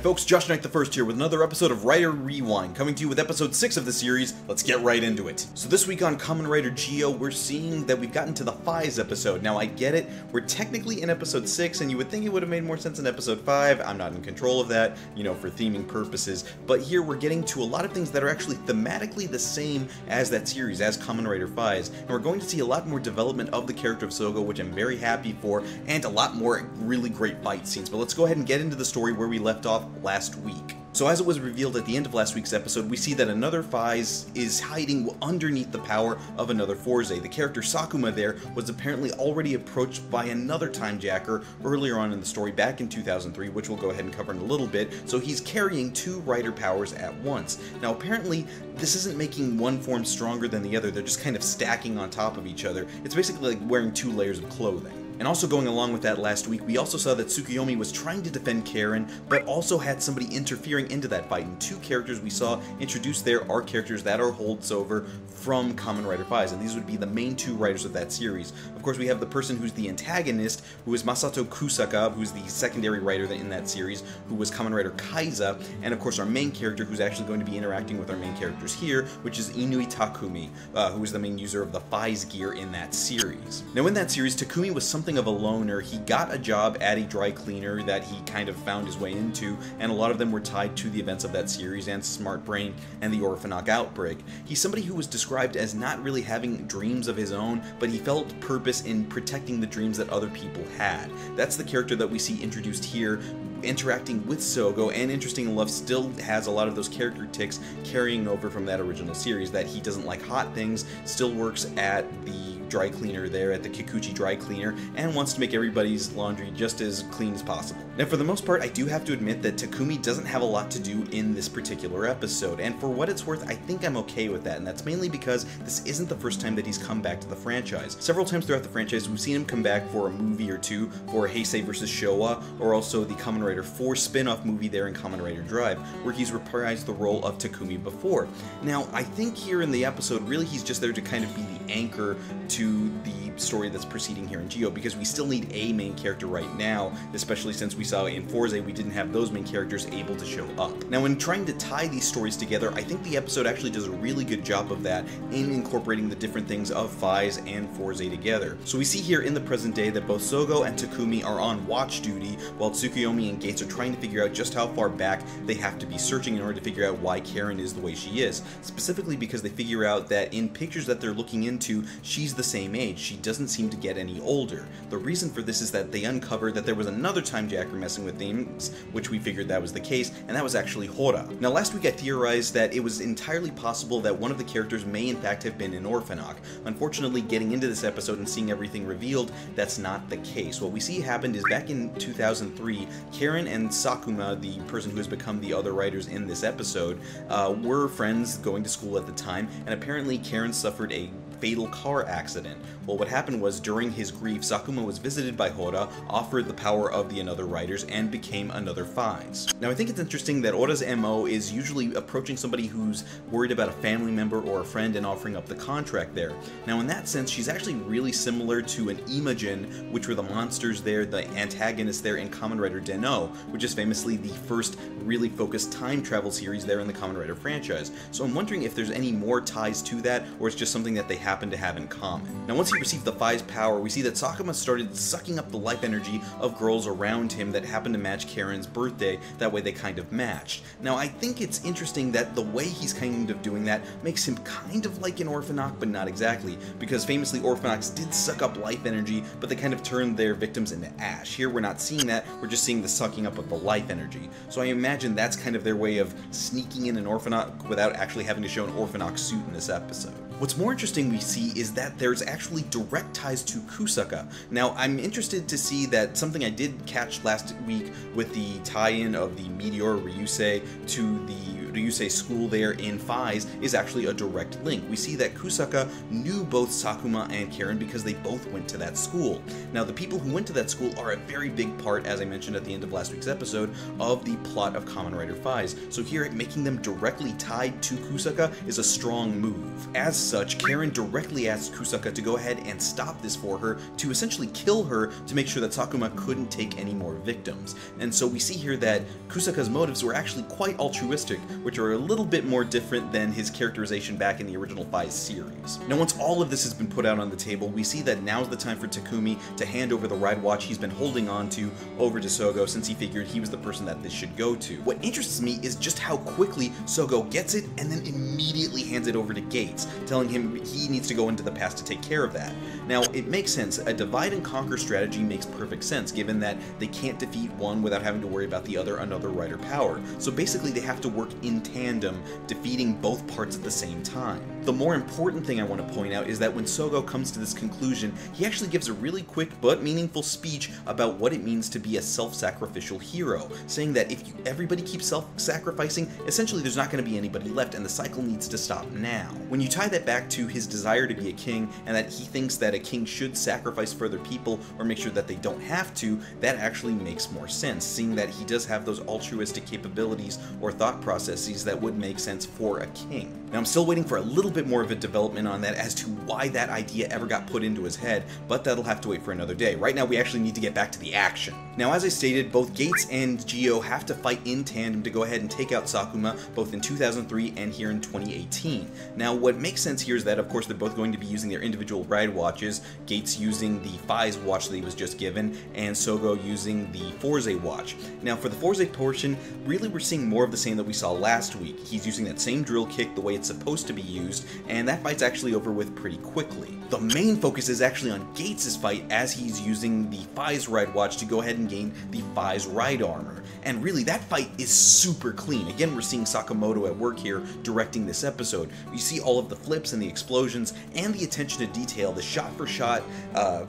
folks, Josh Knight the First here with another episode of Writer Rewind, coming to you with episode 6 of the series. Let's get right into it. So this week on Kamen Rider Geo, we're seeing that we've gotten to the Phase episode. Now I get it, we're technically in episode 6, and you would think it would have made more sense in episode 5. I'm not in control of that, you know, for theming purposes. But here we're getting to a lot of things that are actually thematically the same as that series, as Kamen Rider Phase. And we're going to see a lot more development of the character of Sougo, which I'm very happy for, and a lot more really great fight scenes. But let's go ahead and get into the story where we left off last week. So as it was revealed at the end of last week's episode, we see that another Phase is hiding underneath the power of another Fourze. The character Sakuma there was apparently already approached by another Timejacker earlier on in the story back in 2003, which we'll go ahead and cover in a little bit, so he's carrying two Rider powers at once. Now apparently, this isn't making one form stronger than the other, they're just kind of stacking on top of each other. It's basically like wearing two layers of clothing. And also going along with that last week, we also saw that Tsukuyomi was trying to defend Karen, but also had somebody interfering into that fight. And two characters we saw introduced there are characters that are holdsover from Kamen Rider Phase, and these would be the main two writers of that series. Of course, we have the person who's the antagonist, who is Masato Kusaka, who's the secondary writer in that series, who was Kamen Rider Kaiza, and of course our main character, who's actually going to be interacting with our main characters here, which is Inui Takumi, who is the main user of the Phase gear in that series. Now in that series, Takumi was something of a loner. He got a job at a dry cleaner that he kind of found his way into, and a lot of them were tied to the events of that series and Smart Brain and the Orphnoch outbreak. He's somebody who was described as not really having dreams of his own, but he felt purpose in protecting the dreams that other people had. That's the character that we see introduced here, interacting with Sougo, and interesting enough still has a lot of those character tics carrying over from that original series, that he doesn't like hot things, still works at the dry cleaner there at the Kikuchi dry cleaner, and wants to make everybody's laundry just as clean as possible. Now for the most part, I do have to admit that Takumi doesn't have a lot to do in this particular episode, and for what it's worth, I think I'm okay with that, and that's mainly because this isn't the first time that he's come back to the franchise. Several times throughout the franchise, we've seen him come back for a movie or two, for Heisei vs. Showa, or also the Kamen Rider 4 spin-off movie there in Kamen Rider Drive, where he's reprised the role of Takumi before. Now, I think here in the episode, really he's just there to kind of be the anchor to the story that's proceeding here in Geo, because we still need a main character right now, especially since we saw in Fourze we didn't have those main characters able to show up. Now in trying to tie these stories together, I think the episode actually does a really good job of that in incorporating the different things of Phase and Fourze together. So we see here in the present day that both Sougo and Takumi are on watch duty, while Tsukuyomi and Geiz are trying to figure out just how far back they have to be searching in order to figure out why Karen is the way she is. Specifically because they figure out that in pictures that they're looking into, she's the same age. She doesn't seem to get any older. The reason for this is that they uncovered that there was another Timejacker messing with things, which we figured that was the case, and that was actually Hora. Now last week I theorized that it was entirely possible that one of the characters may in fact have been an Orphnoch. Unfortunately, getting into this episode and seeing everything revealed, that's not the case. What we see happened is back in 2003, Karen and Sakuma, the person who has become the other writers in this episode, were friends going to school at the time, and apparently Karen suffered a fatal car accident. Well, what happened was, during his grief, Sakuma was visited by Hora, offered the power of the another writers, and became another Phase. Now I think it's interesting that Hora's MO is usually approaching somebody who's worried about a family member or a friend and offering up the contract there. Now in that sense, she's actually really similar to an Imogen, which were the monsters there, the antagonists there in Kamen Rider Den-O, which is famously the first really focused time travel series there in the Kamen Rider franchise. So I'm wondering if there's any more ties to that, or it's just something that they happen to have in common. Now once he received the Phase power, we see that Sakuma started sucking up the life energy of girls around him that happened to match Karen's birthday. That way they kind of matched. Now I think it's interesting that the way he's kind of doing that makes him kind of like an Orphnoch, but not exactly, because famously Orphnochs did suck up life energy, but they kind of turned their victims into ash. Here we're not seeing that, we're just seeing the sucking up of the life energy. So I imagine that's kind of their way of sneaking in an Orphnoch without actually having to show an Orphnoch suit in this episode. What's more interesting we see is that there's actually direct ties to Kusaka. Now, I'm interested to see that something I did catch last week with the tie-in of the Meteor Ryusei to the Ryusei school there in Phase is actually a direct link. We see that Kusaka knew both Sakuma and Karen because they both went to that school. Now, the people who went to that school are a very big part, as I mentioned at the end of last week's episode, of the plot of Kamen Rider Phase. So here, making them directly tied to Kusaka is a strong move. As such, Karen directly asks Kusaka to go ahead and stop this for her, to essentially kill her to make sure that Sakuma couldn't take any more victims. And so we see here that Kusaka's motives were actually quite altruistic, which are a little bit more different than his characterization back in the original Five series. Now once all of this has been put out on the table, we see that now's the time for Takumi to hand over the ride watch he's been holding on to over to Sougo, since he figured he was the person that this should go to. What interests me is just how quickly Sougo gets it and then immediately hands it over to Geiz, telling him he needs to go into the past to take care of that. Now it makes sense, a divide and conquer strategy makes perfect sense given that they can't defeat one without having to worry about the other another rider power. So basically they have to work in tandem, defeating both parts at the same time. The more important thing I want to point out is that when Sougo comes to this conclusion, he actually gives a really quick but meaningful speech about what it means to be a self-sacrificial hero, saying that if everybody keeps self-sacrificing, essentially there's not going to be anybody left and the cycle needs to stop now. When you tie that back to his desire to be a king and that he thinks that a king should sacrifice for other people or make sure that they don't have to, that actually makes more sense, seeing that he does have those altruistic capabilities or thought processes that would make sense for a king. Now I'm still waiting for a little bit more of a development on that as to why that idea ever got put into his head, but that'll have to wait for another day. Right now we actually need to get back to the action. Now as I stated, both Geiz and Gio have to fight in tandem to go ahead and take out Sakuma, both in 2003 and here in 2018. Now what makes sense here is that of course they're both going to be using their individual ride watches, Geiz using the Fai's watch that he was just given, and Sougo using the Forze watch. Now for the Forze portion, really we're seeing more of the same that we saw last week. He's using that same drill kick the way it's supposed to be used, and that fight's actually over with pretty quickly. The main focus is actually on Geiz's fight as he's using the Fai's ride watch to go ahead and gain the Fai's ride armor. And really, that fight is super clean. Again, we're seeing Sakamoto at work here directing this episode. You see all of the flips and the explosions and the attention to detail, the shot-for-shot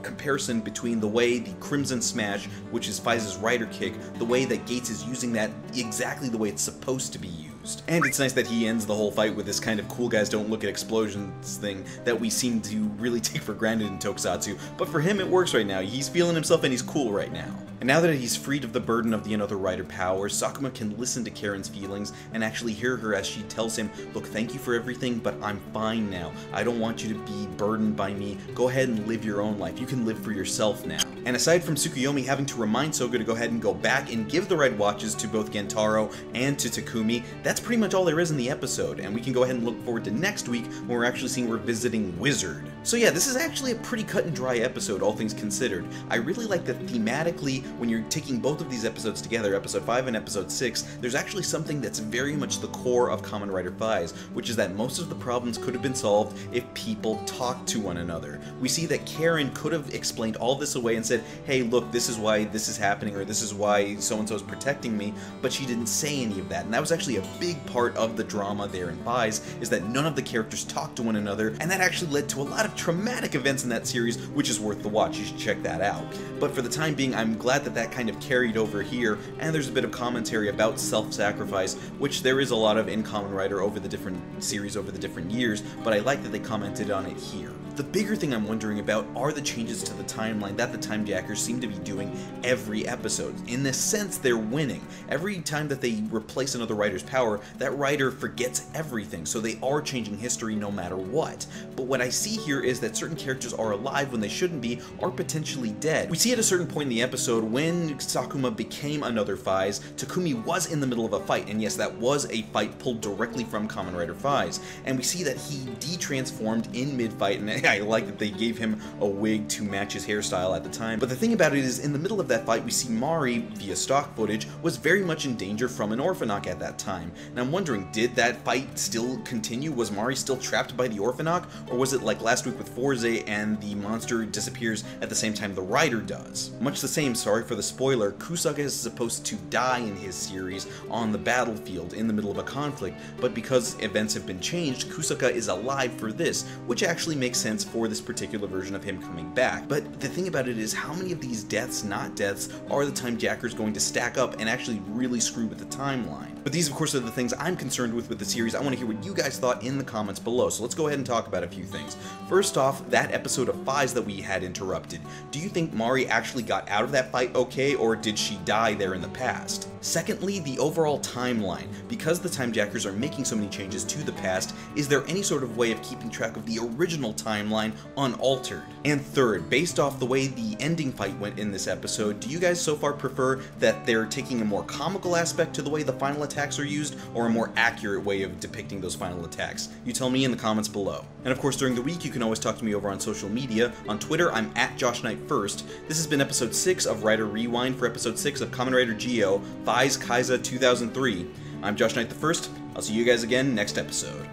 comparison between the way the Crimson Smash, which is Fai's rider kick, the way that Geiz is using that exactly the way it's supposed to be used. And it's nice that he ends the whole fight with this kind of cool guys don't look at explosions thing that we seem to really take for granted in Tokusatsu, but for him it works right now. He's feeling himself and he's cool right now. And now that he's freed of the burden of the Another Rider power, Sakuma can listen to Karen's feelings and actually hear her as she tells him, look, thank you for everything, but I'm fine now. I don't want you to be burdened by me. Go ahead and live your own life. You can live for yourself now. And aside from Tsukuyomi having to remind Sougo to go ahead and go back and give the red watches to both Gentaro and to Takumi, that's pretty much all there is in the episode, and we can go ahead and look forward to next week when we're actually seeing we're visiting Wizard. So yeah, this is actually a pretty cut and dry episode, all things considered. I really like that thematically, when you're taking both of these episodes together, episode 5 and episode 6, there's actually something that's very much the core of Kamen Rider Faiz, which is that most of the problems could have been solved if people talked to one another. We see that Karen could have explained all this away and said, hey look, this is why this is happening, or this is why so-and-so is protecting me, but she didn't say any of that, and that was actually a big part of the drama there in Faiz, is that none of the characters talked to one another, and that actually led to a lot of traumatic events in that series, which is worth the watch. You should check that out. But for the time being, I'm glad that that kind of carried over here, and there's a bit of commentary about self-sacrifice, which there is a lot of in Kamen Rider over the different series over the different years, but I like that they commented on it here. The bigger thing I'm wondering about are the changes to the timeline that the Time Jackers seem to be doing every episode. In this sense, they're winning. Every time that they replace another writer's power, that writer forgets everything, so they are changing history no matter what. But what I see here is that certain characters are alive when they shouldn't be, or potentially dead. We see at a certain point in the episode when Sakuma became another Faiz, Takumi was in the middle of a fight, and yes, that was a fight pulled directly from Kamen Rider Faiz, and we see that he de-transformed in mid-fight, and I like that they gave him a wig to match his hairstyle at the time. But the thing about it is, in the middle of that fight, we see Mari, via stock footage, was very much in danger from an Orphnoch at that time. And I'm wondering, did that fight still continue? Was Mari still trapped by the Orphnoch? Or was it like last week with Forze and the monster disappears at the same time the rider does? Much the same, sorry for the spoiler, Kusaka is supposed to die in his series on the battlefield in the middle of a conflict, but because events have been changed, Kusaka is alive for this, which actually makes sense for this particular version of him coming back. But the thing about it is, how many of these deaths, not deaths, are the Time Jackers going to stack up and actually really screw with the timeline. But these, of course, are the things I'm concerned with the series. I want to hear what you guys thought in the comments below, so let's go ahead and talk about a few things. First off, that episode of Fies that we had interrupted. Do you think Mari actually got out of that fight okay, or did she die there in the past? Secondly, the overall timeline. Because the Time Jackers are making so many changes to the past, is there any sort of way of keeping track of the original timeline unaltered? And third, based off the way the ending fight went in this episode, do you guys so far prefer that they're taking a more comical aspect to the way the final attacks are used, or a more accurate way of depicting those final attacks? You tell me in the comments below. And of course, during the week, you can always talk to me over on social media. On Twitter, I'm at JoshKnight1st. This has been episode 6 of Rider Rewind for episode 6 of Kamen Rider Geo, Fies Kaiza 2003. I'm Josh Knight the First. I'll see you guys again next episode.